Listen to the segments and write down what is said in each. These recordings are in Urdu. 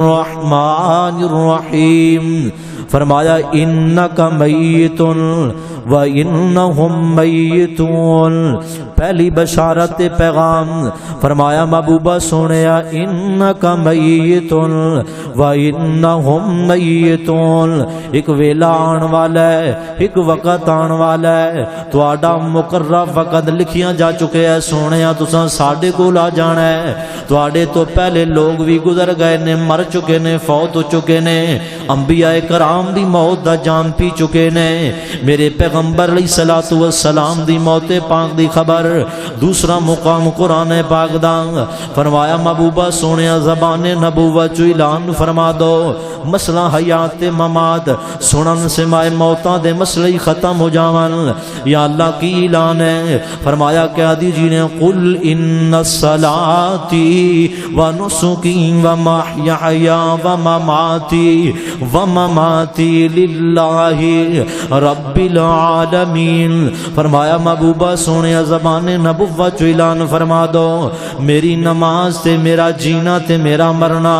الرحمن الرحیم، فرمایا انک میت و انہم میتون، پہلی بشارت پیغام فرمایا محبوبہ سونیا انک میت و انہم میتون، ایک ویلا آن والا ہے، ایک وقت آن والا ہے، تہاڈا مقرر وقت لکھیاں جا چکے ہیں سونیا، تساں ساڈے کول آ جانا ہے، تہاڈے تو پہلے لوگ بھی گزر گئے نے، مر چکے نے، فوت ہو چکے نے، انبیاء کرام دی موت دا جام پی چکے نے، میرے پیغمبر علیہ الصلوۃ والسلام دی موت پاک دی خبر، دوسرا مقام قرآن پاک دا، فرمایا محبوبہ سونیا زبان نبوت چو اعلان فرما دو، مسئلہ حیات ممات سنن سمائے موتاں دے مسئلے ختم ہو جاون، یا اللہ کی اعلان ہے، فرمایا کہہ دیجئے نے قل ان الصلاتی و نسکی و محیای و مماتی للہ رب العالمین، فرمایا محبوبہ سونے زبان نبوت چو اعلان فرما دو، میری نماز تے میرا جینا تے میرا مرنا،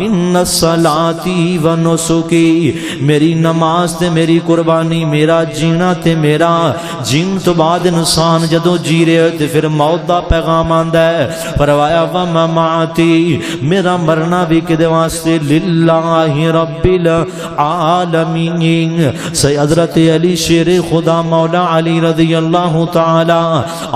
ان الصلاتی و نسکی، میری نماز تے میری قربانی، میرا جینا تے میرا جین تو بعد انسان جدو جی رہے تے پھر موت دا پیغام آندا ہے، فرمایا و مماتی، میرا مرنا بھی کدے واسطے للہ رب العالمین، سی حضرت علی شیر خدا مولا علی رضی اللہ تعالی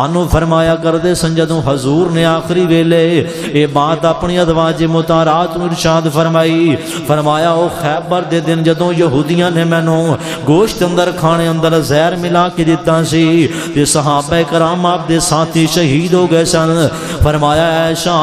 عنہ فرمایا کردے سن جدوں حضور نے آخری ویلے اے بات اپنی ازواج مطہرات نوں ارشاد فرمائی، فرمایا او خیبر دے دن جدوں یہودیاں نے مینوں گوشت اندر کھانے اندر زہر ملا کے دتا سی تے صحابہ کرام آپ دے ساتھی شہید ہو گئے سن، فرمایا عائشہ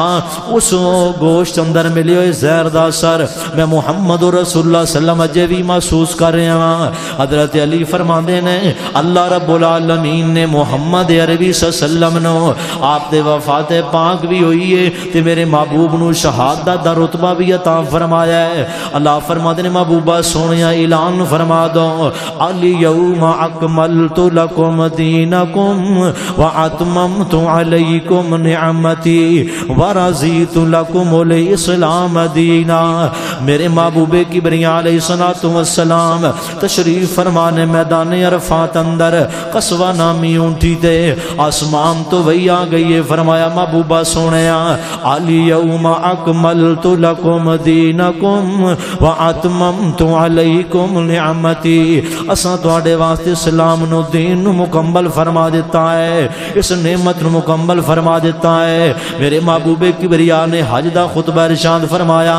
اس گوشت اندر ملے ہوئے زہر دا اثر میں محمد رسول اللہ صلی اللہ علیہ وسلم اجے بھی محسوس کر رہے ہیں۔ حضرت علی فرماندے نے اللہ رب العالمین نے محمد عربی صلی اللہ علیہ وسلم نو آپ دے وفات پاک بھی ہوئی ہے تے میرے محبوب نو شہادت دا رتبہ بھی عطا فرمایا ہے۔ اللہ فرماندے نے محبوبہ سونیا اعلان فرما دو الیوم اکملت لکم دینکم واتممت علیکم نعمتی ورضیت لکم الاسلام دینا، میرے محبوب کبریا علیہ السلام تشریف فرمانے میدان عرفات اندر قصوہ نامی اونٹی تے آسمان تو وہی آ گئی ہے، فرمایا محبوبہ سونیا الیوم اکملت لکم دینکم واتممت علیکم نعمتی، اساں تواڈے واسطے اسلام نو دین نو مکمل فرما دیتا ہے، اس نعمت نو مکمل فرما دیتا ہے۔ میرے محبوب کبریا نے حج دا خطبہ ارشاد فرمایا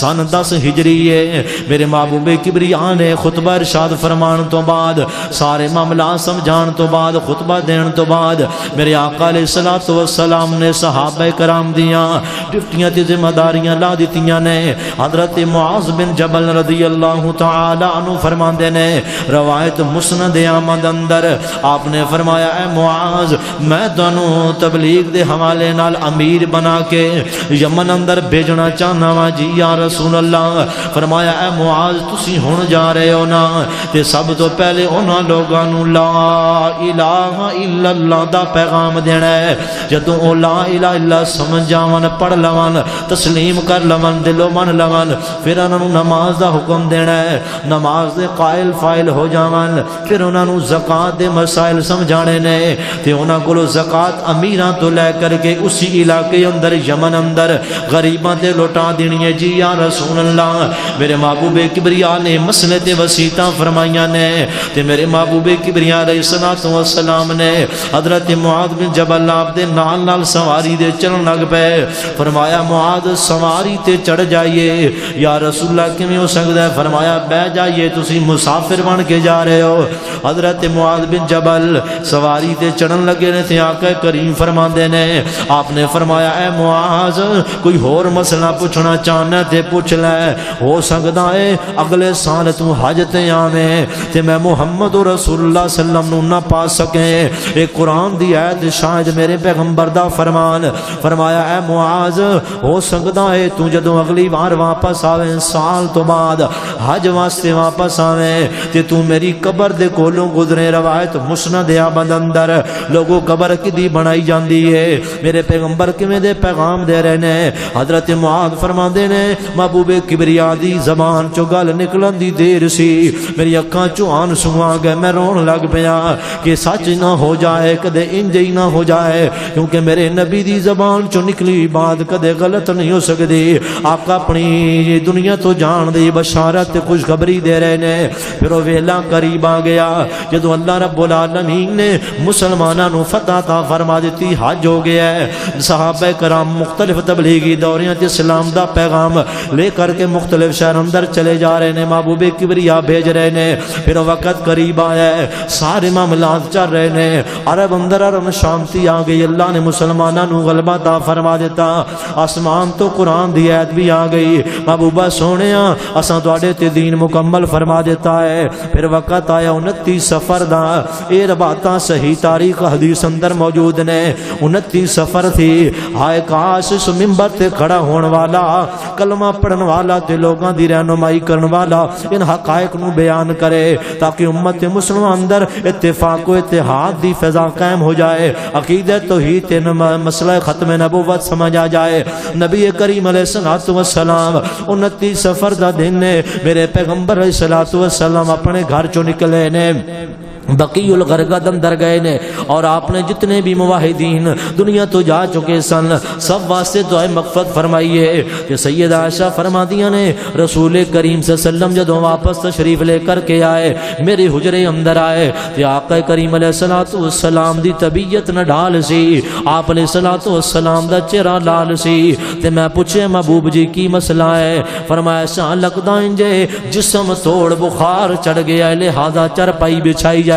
سن 10 ہجری ہے، میرے محبوب کبریا نے خطبہ ارشاد فرمان تو بعد سارے معاملات سمجھان تو بعد خطبہ دین تو بعد میرے آقا علیہ الصلوۃ والسلام نے صحابہ کرام دیاں ڈیوٹیاں تے ذمہ داریاں لا دتیاں نے۔ حضرت معاذ بن جبل رضی اللہ تعالی عنہ فرماندے نے روایت مسند احمد اندر آپ نے فرمایا اے معاذ میں تانوں تبلیغ دے حوالے نال امیر بنا کے یمن اندر بھیجنا چاہنا وا جی یا رسول اللہ، فرمایا اے معاذ تسی ہن جا رہے ہو نا تے سب تو پہلے انہاں لوگاں نوں لا الہ الا اللہ دا پیغام دینا ہے، جدوں او لا الہ الا سمجھ جاون پڑھ لون تسلیم کر لون دلوں من لون پھر انہاں نوں نماز دا حکم دینا ہے، نماز دے قائل فائل ہو جاون، پھر انہاں نوں زکات دے مسائل سمجھانے نے تے انہاں کولوں زکات امیراں تو لے کر کے اسی علاقے اندر یمن اندر غریباں تے لوٹا دینی ہے جی یا رسول اللہ۔ میرے محبوب کبریا نے مسئلے تے وسیعتاں فرمائیاں نے تے میرے محبوب کبریا علیہ الصلوۃ والسلام نے حضرت معاذ بن جبل آپ دے نال نال سواری دے چلن لگ پے، فرمایا معاذ سواری تے چڑھ جائیے، یا رسول اللہ کیویں ہو سکدا ہے، فرمایا بیٹھ جائیے تسی مسافر بن کے جا رہے ہو۔ حضرت معاذ بن جبل سواری تے چڑھن لگے نے تے آقا کریم فرماندے نے آپ نے فرمایا اے معاذ کوئی ہور مسئلہ پوچھنا چاہنا تے پوچھ لے، ہو سکدا سمجھا ہے اگلے سال تو حج تے آویں تے میں محمد رسول اللہ صلی اللہ علیہ وسلم نو نہ پا سکیں. ایک قرآن دی آیت شاید میرے پیغمبر دا فرمان فرمایا اے معاذ ہو سکدا ہے تو جدوں اگلی بار واپس آویں سال تو بعد حج واسطے واپس آویں تے تو میری قبر دے کولوں گزرے. روایت مسند احمد اندر لوگوں قبر کدی بنائی جاندی ہے میرے پیغمبر کیویں دے پیغام دے رہے نے. حضرت معاذ فرماندے نے محبوب کبریا دی زبان چوں گل نکلن دی دیر سی میری اکھاں چوں آنسو آ گئے. میں رون لگ پیا کہ سچ نہ ہو جائے کدے انج ہی نہ ہو جائے کیونکہ میرے نبی دی زبان چوں نکلی بات کدے غلط نہیں ہو سکتی. آقا اپنی دنیا تو جان دی بشارت خوشخبری دے رہے نے. پھر وہ ویلا قریب آ گیا جدو اللہ رب العالمین نے مسلمانوں نو فتح عطا فرما دیتی حج ہو گیا ہے. صحابہ کرام مختلف تبلیغی دوریاں تے اسلام دا پیغام لے کر کے مختلف شہر اندر چلے جا رہے نے محبوب کبریا بھیج رہے نے. پھر وقت قریب آیا ہے سارے معاملات چل رہے نے. عرب اندر عرب شانتی آ گئی اللہ نے مسلمانوں نو غلبہ عطا فرما دیتا. آسمان تو قرآن دی آیت بھی آ گئی محبوبہ سونیا اساں تواڈے تے دین مکمل فرما دیتا ہے. پھر وقت آیا 29 سفر دا. اے باتاں صحیح تاریخ حدیث اندر موجود نے. 29 سفر تھی. ہائے کاش اس منبر تے کھڑا ہون والا کلمہ پڑھن والا تے لوگاں دی رہنمائی کرن والا ان حقائق نو بیان کرے تاکہ امت مسلمہ اندر اتفاق و اتحاد دی فضا قائم ہو جائے. عقیدہ توحید تے مسئلہ ختم نبوت سمجھ آ جائے. نبی کریم علیہ الصلوۃ والسلام 29 سفر دا دن نے میرے پیغمبر علیہ الصلوۃ والسلام اپنے گھر چوں نکلے نے بقیع الغرقد اندر گئے نے اور آپ نے جتنے بھی موحدین دنیا تو جا چکے سن سب واسطے دعائے مغفرت فرمائیے. کہ سیدہ عائشہ فرمادیاں نے رسول کریم صلی اللہ علیہ وسلم جدوں واپس تشریف لے کر کے آئے میرے حجرے اندر آئے کہ آقا کریم علیہ الصلوۃ والسلام دی طبیعت نہ ڈال سی. آپ علیہ الصلوۃ والسلام دا چہرہ لال سی تے میں پوچھے محبوب جی کی مسئلہ ہے. فرمایا شاہ لگدا انجے جسم توڑ بخار چڑھ گیا لہذا چرپائی بچھائی جائے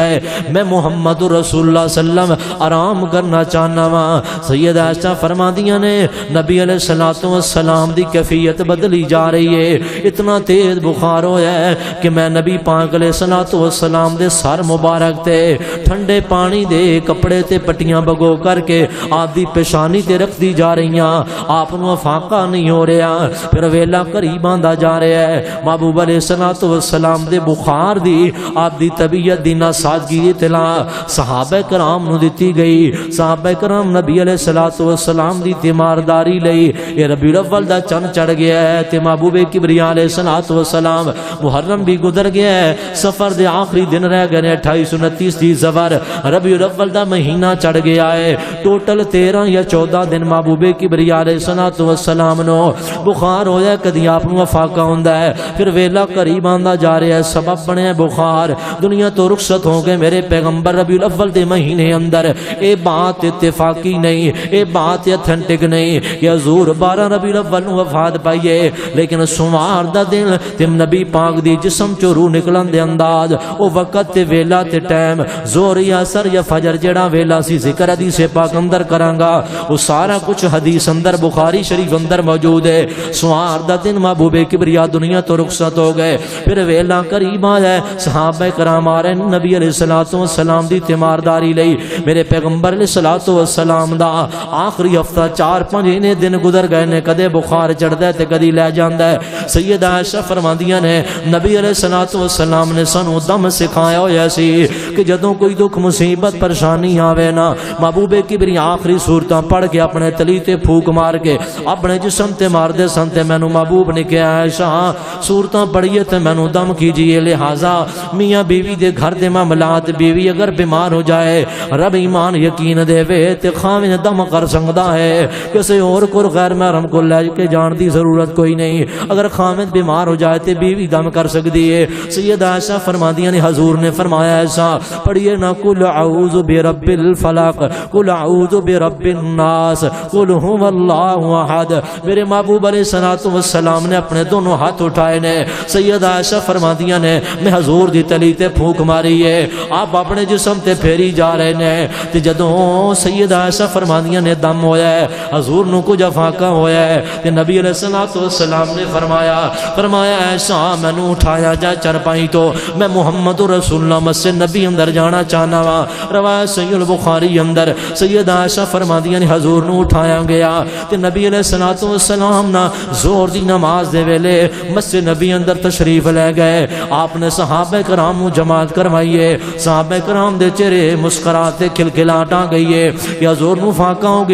میں محمد رسول اللہ صلی اللہ علیہ وسلم آرام کرنا چاہنا وا. سیدہ عائشہ فرمادیاں نے نبی علیہ الصلوۃ والسلام دی کیفیت بدلی جا رہی ہے. اتنا تیز بخار ہویا ہے کہ میں نبی پاک علیہ الصلوۃ والسلام دے سر مبارک تے ٹھنڈے پانی دے کپڑے تے پٹیاں بگو کر کے آپ دی پیشانی تے رکھ دی جا رہی ہاں. آپ نو فاقہ نہیں ہو رہا. پھر ویلا قریب آندا جا رہا ہے. محبوب علیہ الصلوۃ والسلام دے بخار دی آپ دی طبیعت دی سادگی اطلاع صحابہ کرام نو دتی گئی. صحابہ کرام نبی علیہ الصلوۃ والسلام دی تیمارداری لئی یہ ربیع الاول دا چند چڑھ گیا ہے تے محبوب کبریا علیہ الصلوۃ والسلام محرم بھی گزر گیا ہے. سفر دے آخری دن رہ گئے 2829 دی ظفر ربیع الاول دا مہینہ چڑھ گیا ہے. ٹوٹل 13 یا 14 دن محبوب کبریا علیہ الصلوۃ والسلام نو بخار ہویا کدی آپ نو فاقہ ہوندا ہے. پھر ویلا قریب آندا جا رہا ہے سبب بنے بخار دنیا تو رخصت ہو گئے میرے پیغمبر ربیع الاول دے مہینے اندر. اے بات اتفاقی نہیں اے بات اتھنٹک نہیں کہ حضور 12 ربیع الاول نو وفات پائیے لیکن سوموار دا دن تے نبی پاک دی جسم چوں روح نکلن دے انداز او وقت تے ویلا تے ٹائم زور یا اثر یا فجر جڑا ویلا سی ذکر حدیث پاک اندر کرانگا وہ سارا کچھ حدیث اندر بخاری شریف اندر موجود ہے. سوموار دا دن محبوب کبریا دنیا تو رخصت ہو گئے. پھر ویلا قریب آیا صحابہ کرام آ رہے نبی علیہ الصلوۃ والسلام دی تیمارداری لئی. میرے پیغمبر علیہ الصلوۃ والسلام دا آخری ہفتہ 4-5 دن گزر گئے نے. کدے بخار چڑھدا ہے تے کدی لے جاندا ہے. سیدہ عائشہ فرماندیاں نے نبی علیہ الصلوۃ والسلام نے سانو دم سکھایا ہویا سی کہ جدوں کوئی دکھ مصیبت پریشانی آوے نا محبوب کبریا آخری صورتاں پڑھ کے اپنے تلی تے پھوک مار کے اپنے جسم تے مار دے سن. تے مینوں محبوب نے کہا عائشہ صورتاں پڑھیے تے مینوں دم کیجیے. لہذا میاں بیوی دے گھر دے معاملات بیوی اگر بیمار ہو جائے رب ایمان یقین دے وے تے خاوند دم کر سکدا ہے. کسی اور کو غیر محرم کو لے کے جان دی ضرورت کوئی نہیں. اگر خاوند بیمار ہو جائے تے بیوی دم کر سکدی ہے. سیدہ عائشہ فرمادیاں نے حضور نے فرمایا ایسا پڑھیے نا قل اعوذ برب الفلق قل اعوذ برب الناس قل هو اللہ احد. میرے محبوب علیہ الصلوۃ والسلام نے اپنے دونوں ہاتھ اٹھائے نے. سیدہ عائشہ فرمادیاں نے میں حضور دی تلی تے پھونک ماری ہے آپ اپنے جسم تے پھیری جا رہے نے تے جدوں سیدہ عائشہ فرماندیاں نے دم ہویا ہے حضور نو کچھ افاقہ ہویا ہے تے نبی علیہ الصلوۃ والسلام نے فرمایا عائشہ مینوں اٹھایا جا چرپائی تو میں محمد رسول اللہ مسجد نبی اندر جانا چاہنا وا روایت صحیح البخاری اندر سیدہ عائشہ فرماندیاں نے حضور نو اٹھایا گیا تے نبی علیہ الصلوۃ والسلام نا زور دی نماز دے ویلے مسجد نبی اندر تشریف لے گئے آپ نے صحابہ کرام نو جماعت کروائیے صحابہ کرام دے چہرے مسکراہٹ تے کھلکھلاہٹ آ گئی ہے کہ حضور نو فاقہ ہو گیا